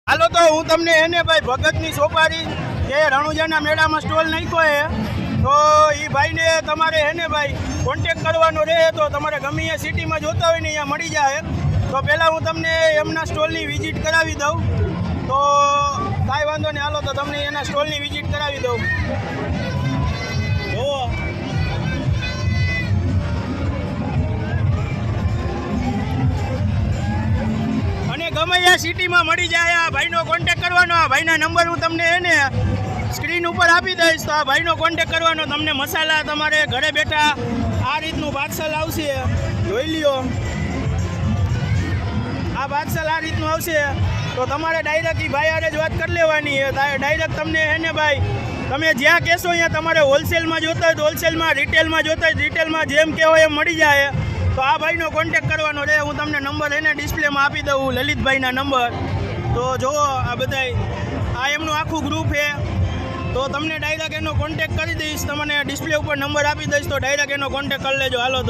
હાલો તો હું તમને એને ભાઈ ભગતની સોપારી જે રણુજાના મેળામાં સ્ટોલ નાખ્યો છે તો એ ભાઈને તમારે એને ભાઈ કોન્ટેક કરવાનો રહે તો તમારે ગમે એ સિટીમાં જોતા હોય ને અહીંયા મળી જાય તો પહેલાં હું તમને એમના સ્ટોલની વિઝિટ કરાવી દઉં તો કાંઈ વાંધો નહીં હાલો તો તમને એના સ્ટોલની વિઝિટ કરાવી દઉં જુઓ અને ગમે એ સિટીમાં મળી જાય આ ભાઈનો કોન્ટેક કરવાનો આ ભાઈના નંબર હું તમને એને સ્ક્રીન ઉપર આપી દઈશ તો આ ભાઈનો કોન્ટેક કરવાનો તમને મસાલા તમારે ઘરે બેઠા આ રીતનું પાર્સલ આવશે જોઈ લ્યો આ પાર્સલ આ રીતનું આવશે તો તમારે ડાયરેક્ટ એ ભાઈ હારે જ વાત કરી લેવાની ડાયરેક્ટ તમને એને ભાઈ તમે જ્યાં કહેશો અહીંયા તમારે હોલસેલમાં જોતા હોય તો હોલસેલમાં રિટેલમાં જોતા હોય રિટેલમાં જેમ કહેવો એમ મળી જાય તો આ ભાઈનો કોન્ટેક કરવાનો રહે હું તમને નંબર એને ડિસ્પ્લેમાં આપી દઉં લલિતભાઈના નંબર તો જુઓ આ બધાય આ એમનું આખું ગ્રુપ છે તો તમને ડાયરેક્ટ એનો કોન્ટેક કરી દઈશ તમને ડિસ્પ્લે ઉપર નંબર આપી દઈશ તો ડાયરેક્ટ એનો કોન્ટેક કરી લેજો હાલો તો